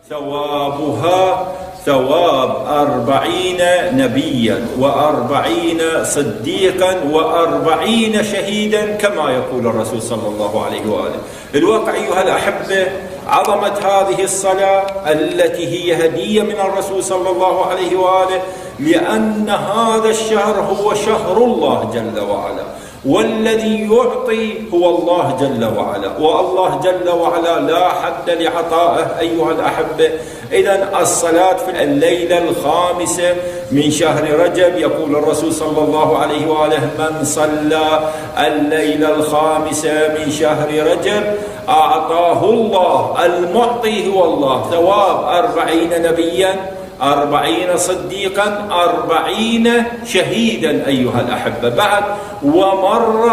ثوابها ثواب 40 نبيا و40 صديقا و40 شهيدا كما يقول الرسول صلى الله عليه وآله. الواقع أيها الأحبة عظمة هذه الصلاة التي هي هدية من الرسول صلى الله عليه وآله، لأن هذا الشهر هو شهر الله جل وعلا، والذي يعطي هو الله جل وعلا، والله جل وعلا لا حد لعطائه أيها الأحبة. إذن الصلاة في الليلة الخامسة من شهر رجب، يقول الرسول صلى الله عليه وآله: من صلى الليلة الخامسة من شهر رجب أعطاه الله، المعطي هو الله، ثواب 40 نبيا 40 صديقا 40 شهيدا أيها الأحبة. بعد ومر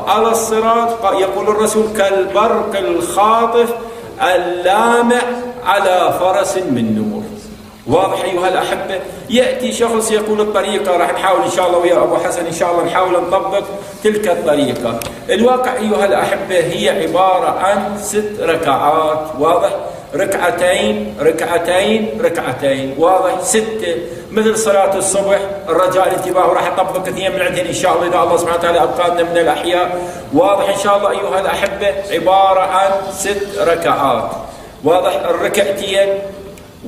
على الصراط يقول الرسول: كالبرق الخاطف اللامع على فرس من نور. واضح أيها الأحبة؟ يأتي شخص يقول الطريقة، راح نحاول إن شاء الله ويا أبو حسن إن شاء الله نحاول نطبق تلك الطريقة. الواقع أيها الأحبة هي عبارة عن 6 ركعات. واضح؟ ركعتين ركعتين ركعتين. واضح؟ 6 مثل صلاة الصبح. الرجاء الانتباه، وراح أطبق 2 من عندهم إن شاء الله إذا الله سبحانه وتعالى أبقانا من الأحياء. واضح إن شاء الله أيها الأحبة؟ عبارة عن 6 ركعات. واضح؟ الركعتين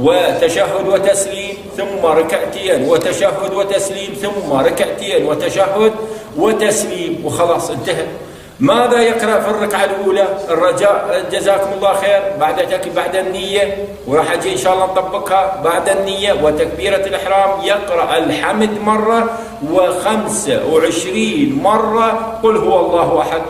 وتشهد وتسليم، ثم ركعتين وتشهد وتسليم، ثم ركعتين وتشهد وتسليم، وخلاص انتهى. ماذا يقرأ في الركعة الأولى؟ الرجاء جزاكم الله خير بعد النية، وراح أجي إن شاء الله نطبقها بعد النية وتكبيرة الإحرام، يقرأ الحمد مرة و25 مرة قل هو الله أحد،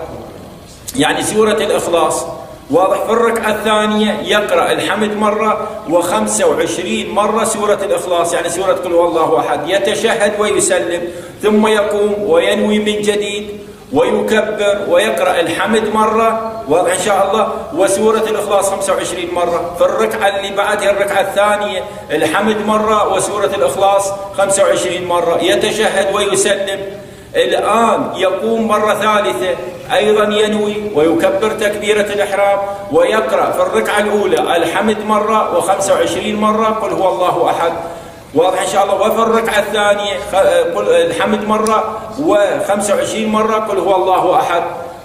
يعني سورة الإخلاص. واضح؟ في الركعة الثانية يقرأ الحمد مرة و25 مرة سورة الإخلاص، يعني سورة قل هو الله أحد، يتشهد ويسلم، ثم يقوم وينوي من جديد ويكبر ويقرأ الحمد مرة. واضح إن شاء الله؟ وسورة الإخلاص 25 مرة. في الركعة اللي بعدها الركعة الثانية الحمد مرة وسورة الإخلاص 25 مرة، يتشهد ويسلم. الآن يقوم مرة ثالثة أيضا ينوي ويكبر تكبيرة الإحرام ويقرأ في الركعة الأولى الحمد مرة و25 مرة قل هو الله أحد. واضح إن شاء الله؟ وفي الركعة الثانية الحمد مرة و25 مرة قل هو الله أحد.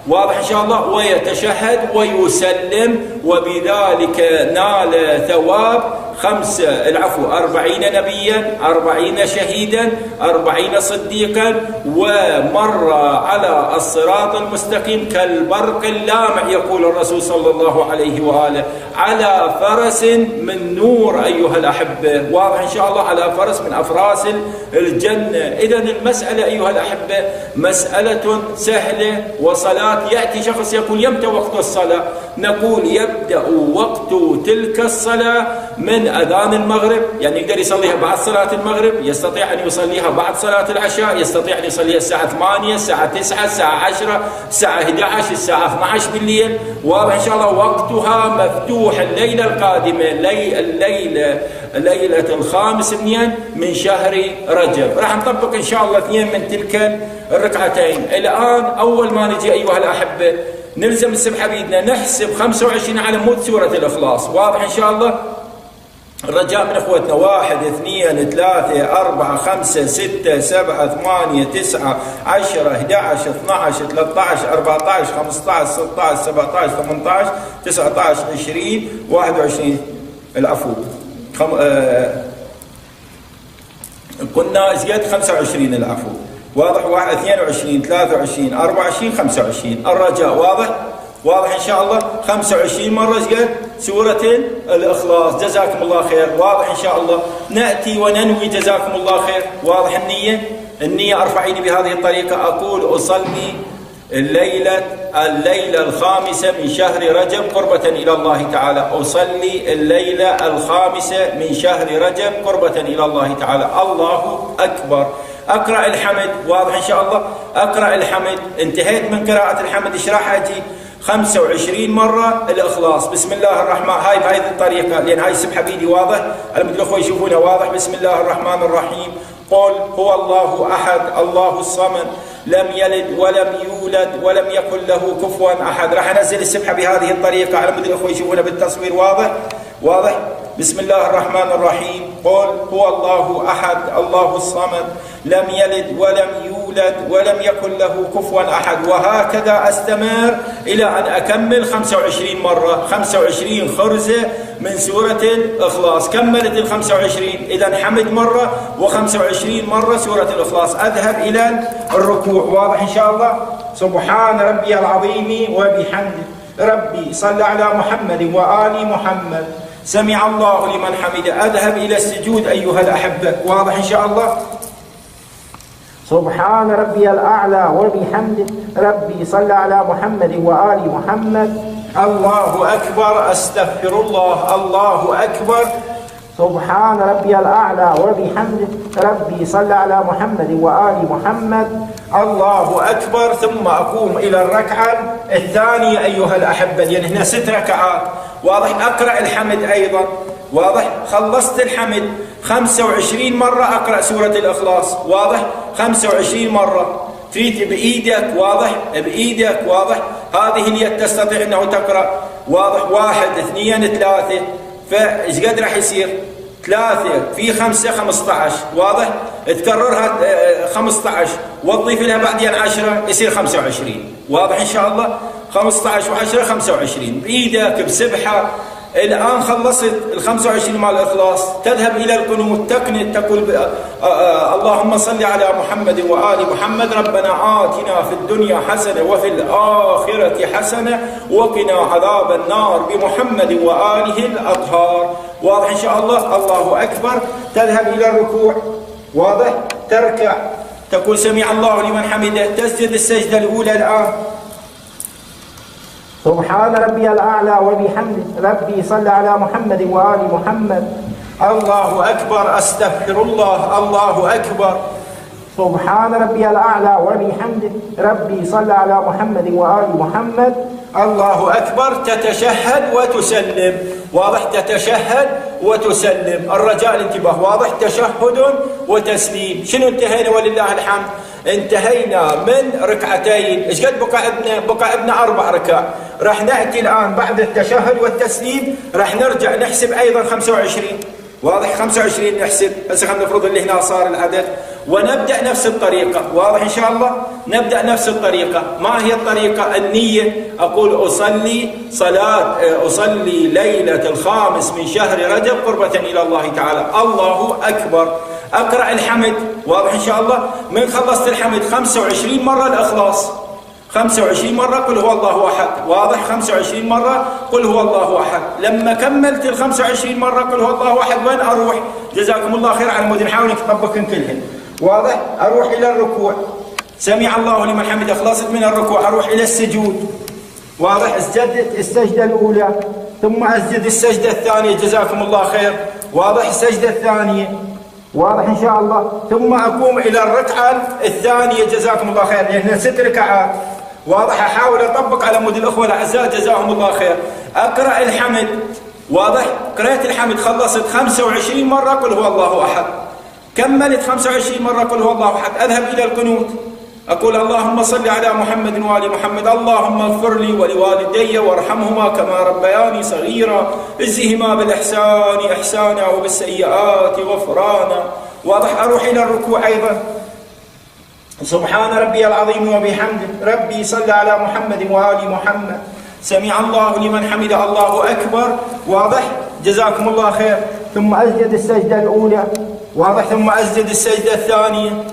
واضح إن شاء الله؟ ويتشهد ويسلم، وبذلك نال ثواب 40 نبيا 40 شهيدا 40 صديقا، ومر على الصراط المستقيم كالبرق اللامع، يقول الرسول صلى الله عليه وآله، على فرس من نور أيها الأحبة. واضح إن شاء الله؟ على فرس من أفراس الجنة. إذن المسألة أيها الأحبة مسألة سهلة، وصلاة يأتي شخص يقول يمتى وقت الصلاة؟ نقول يبدأ وقت تلك الصلاة من أذان المغرب، يعني يقدر يصليها بعد صلاة المغرب، يستطيع أن يصليها بعد صلاة العشاء، يستطيع أن يصليها الساعة 8 الساعة 9 الساعة 10 الساعة 11 الساعة 12 بالليل. واضح إن شاء الله؟ وقتها مفتوح الليلة القادمة، ليلة الخامس من شهر رجب. راح نطبق إن شاء الله 2 من تلك الركعتين. الآن أول ما نجي أيها الأحبة نلزم السبحة بيدنا، نحسب 25 على مود سورة الإخلاص. واضح إن شاء الله؟ الرجاء من اخوتنا 1 2 3 4 5 6 7 8 9 10 11 12 13 14 15 16 17 18 19 20 21 العفو قلنا زيادة 25 العفو. واضح؟ 1 22 23 24 25. الرجاء واضح إن شاء الله؟ 25 مرة زيادة سورة الإخلاص. جزاكم الله خير. واضح إن شاء الله؟ نأتي وننوي جزاكم الله خير. واضح؟ النية أرفعيني بهذه الطريقة، أقول أصلي الليلة الخامسة من شهر رجب قربة إلى الله تعالى، أصلي الليلة الخامسة من شهر رجب قربة إلى الله تعالى. الله أكبر. أقرأ الحمد. واضح إن شاء الله؟ أقرأ الحمد. انتهيت من قراءة الحمد إيش راح أجي؟ 25 مرة الإخلاص. بسم الله الرحمن، هاي بهذه الطريقة لأن هاي السبحة بيدي. واضح؟ على مود الأخوة يشوفونها. واضح؟ بسم الله الرحمن الرحيم. قل هو الله أحد الله الصمد لم يلد ولم يولد ولم يكن له كفوا أحد. راح أنزل السبحة بهذه الطريقة على مود الأخوة يشوفونها بالتصوير. واضح؟ بسم الله الرحمن الرحيم. قل هو الله أحد الله الصمد لم يلد ولم يولد ولم يكن له كفوا أحد. وهكذا أستمر إلى أن أكمل 25 مرة، 25 خرزة من سورة الإخلاص. كملت 25، إذا حمد مرة و25 مرة سورة الإخلاص. أذهب إلى الركوع. واضح إن شاء الله؟ سبحان ربي العظيم وبحمده. ربي صل على محمد وآل محمد. سمع الله لمن حمده. أذهب إلى السجود أيها الأحبة. واضح إن شاء الله؟ سبحان ربي الأعلى وبحمده. ربي صل على محمد وآل محمد. الله أكبر. أستغفر الله. الله أكبر. سبحان ربي الأعلى وبحمده. ربي صل على محمد وآل محمد. الله أكبر. ثم أقوم إلى الركعة الثانية أيها الأحبة، لأن هنا 6 ركعات. واضح؟ أقرأ الحمد أيضا. واضح؟ خلصت الحمد 25 مرة أقرأ سورة الإخلاص. واضح؟ 25 مرة تريد بإيدك. واضح؟ بإيدك. واضح؟ هذه اليد تستطيع أنه تقرأ. واضح؟ 1 2 3. فإيش قد راح يصير؟ 3 في 5 15. واضح؟ تكررها 15 وتضيف لها بعدين 10 يصير 25. واضح إن شاء الله؟ 15 و10 25 بإيدك بسبحة. الآن خلصت 25 مع الإخلاص، تذهب إلى القنوت تقنت تقول اللهم صل على محمد وآل محمد. ربنا آتنا في الدنيا حسنة وفي الآخرة حسنة وقنا عذاب النار بمحمد وآله الأطهار. واضح إن شاء الله؟ الله أكبر. تذهب إلى الركوع. واضح؟ تركع تقول سمع الله لمن حمده. تسجد السجدة الأولى الآن. سبحان ربي الأعلى وبحمده. ربي صل على محمد وآل محمد. الله أكبر. أستغفر الله. الله أكبر. سبحان ربي الأعلى وبحمده. ربي صل على محمد وآل محمد. الله أكبر. تتشهد وتسلم. واضح؟ تتشهد وتسلم. الرجاء الانتباه. واضح؟ تشهد وتسليم. شنو انتهينا ولله الحمد؟ انتهينا من ركعتين. ايش قد بقى عندنا 4 ركع. راح نأتي الآن بعد التشهد والتسليم راح نرجع نحسب أيضا 25. واضح؟ 25 نحسب. هسه خلينا نفرض اللي هنا صار العدد ونبدأ نفس الطريقة. واضح إن شاء الله؟ نبدأ نفس الطريقة. ما هي الطريقة؟ النية. أقول أصلي ليلة 5 من شهر رجب قربة إلى الله تعالى. الله أكبر. أقرأ الحمد. واضح إن شاء الله؟ من خلصت الحمد 25 مرة الإخلاص. 25 مرة قل هو الله أحد. واضح؟ 25 مرة قل هو الله أحد. لما كملت 25 مرة قل هو الله أحد وين أروح؟ جزاكم الله خير على مود نحاول نطبقن كلهن. واضح؟ أروح إلى الركوع. سمع الله لمن حمده. خلصت من الركوع أروح إلى السجود. واضح؟ اسجدت السجدة الأولى ثم أسجد السجدة الثانية. جزاكم الله خير. واضح؟ السجدة الثانية. واضح إن شاء الله؟ ثم أقوم إلى الركعة الثانية. جزاكم الله خير. لأنها 6 ركعات. واضح؟ أحاول أطبق على مود الأخوة الأعزاء جزاهم الله خير. أقرأ الحمد. واضح؟ قرأت الحمد خلصت 25 مرة قل هو الله أحد. كملت 25 مرة قل هو الله أحد. أذهب إلى القنوت أقول اللهم صل على محمد وآل محمد. اللهم اغفر لي ولوالدي وارحمهما كما ربياني صغيرا. اجزهما بالإحسان إحسانا وبالسيئات غفرانا. واضح؟ أروح إلى الركوع أيضا. سبحان ربي العظيم وبحمده. ربي صل على محمد وآل محمد. سمع الله لمن حمده. الله أكبر. واضح؟ جزاكم الله خير. ثم أسجد السجدة الأولى. واضح؟ ثم أسجد السجدة الثانية.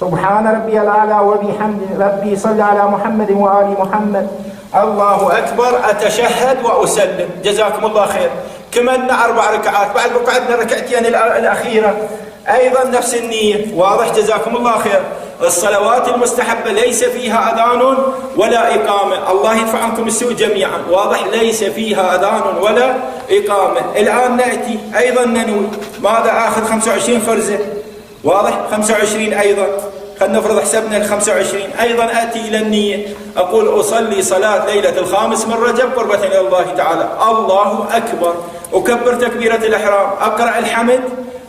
سبحان ربي الأعلى وبحمده. ربي صل على محمد وآل محمد. الله أكبر. أتشهد وأسلم. جزاكم الله خير. كملنا 4 ركعات. بعد بقى عندنا ركعتين الأخيرة أيضا نفس النية. واضح؟ جزاكم الله خير. الصلوات المستحبة ليس فيها أذان ولا إقامة. الله يدفع عنكم السوء جميعا. واضح؟ ليس فيها أذان ولا إقامة. الآن نأتي أيضا ننوي. ماذا؟ آخذ 25 فرزة. واضح؟ 25 أيضا. خلنا نفرض حسبنا 25. أيضا آتي إلى النية أقول أصلي صلاة ليلة 5 من رجب قربة إلى الله تعالى. الله أكبر. أكبر تكبيرة الإحرام. أقرأ الحمد.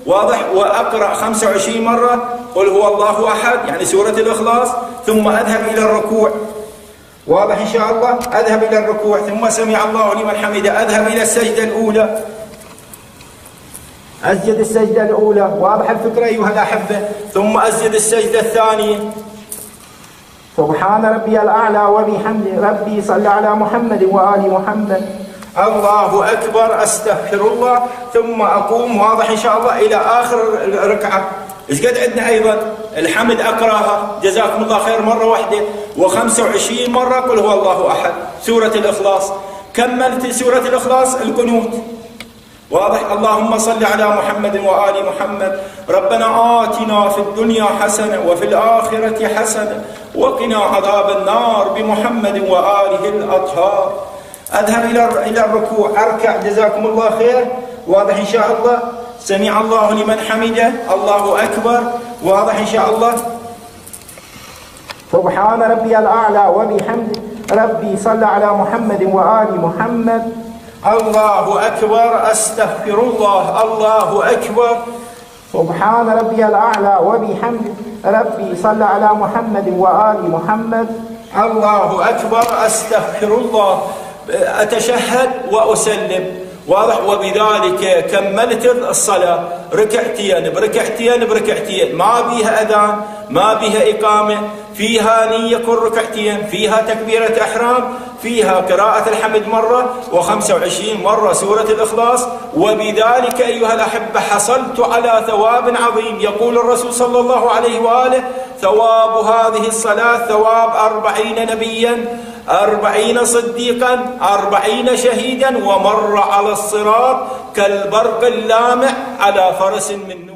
واضح. وأقرأ 25 مرة قل هو الله أحد يعني سورة الإخلاص، ثم أذهب إلى الركوع. واضح إن شاء الله. أذهب إلى الركوع ثم سمع الله لمن حمده، أذهب إلى السجدة الأولى، أسجد السجدة الأولى. واضح الفكرة أيها الأحبة. ثم أسجد السجدة الثانية، سبحان ربي الأعلى وبحمده ربي صل على محمد وآل محمد، الله أكبر، أستغفر الله، ثم أقوم. واضح إن شاء الله إلى آخر الركعة. إيش قد عندنا أيضا الحمد أقرأها جزاكم الله خير مرة واحدة، و25 مرة قل هو الله أحد سورة الإخلاص. كملت سورة الإخلاص القنوت. واضح. اللهم صل على محمد وآل محمد، ربنا آتنا في الدنيا حسنة وفي الآخرة حسنة وقنا عذاب النار بمحمد وآله الأطهار. أذهب إلى الركوع، أركع جزاكم الله خير. واضح إن شاء الله. سمع الله لمن حمده، الله أكبر. واضح إن شاء الله. سبحان ربي الأعلى وبحمده ربي صل على محمد وآل محمد، الله أكبر، أستغفر الله، الله أكبر. سبحان ربي الأعلى وبحمده ربي صل على محمد وآل محمد، الله أكبر، أستغفر الله. أتشهد وأسلم. واضح. وبذلك كملت الصلاة ركعتين بركعتين بركعتين، ما بيها أذان، ما بيها إقامة، فيها نية كل ركعتين، فيها تكبيرة إحرام، فيها قراءة الحمد مرة، و25 مرة سورة الإخلاص. وبذلك أيها الأحبة حصلت على ثواب عظيم. يقول الرسول صلى الله عليه وآله: ثواب هذه الصلاة ثواب 40 نبيا، 40 صديقا، 40 شهيدا، ومر على الصراط كالبرق اللامع على فرس من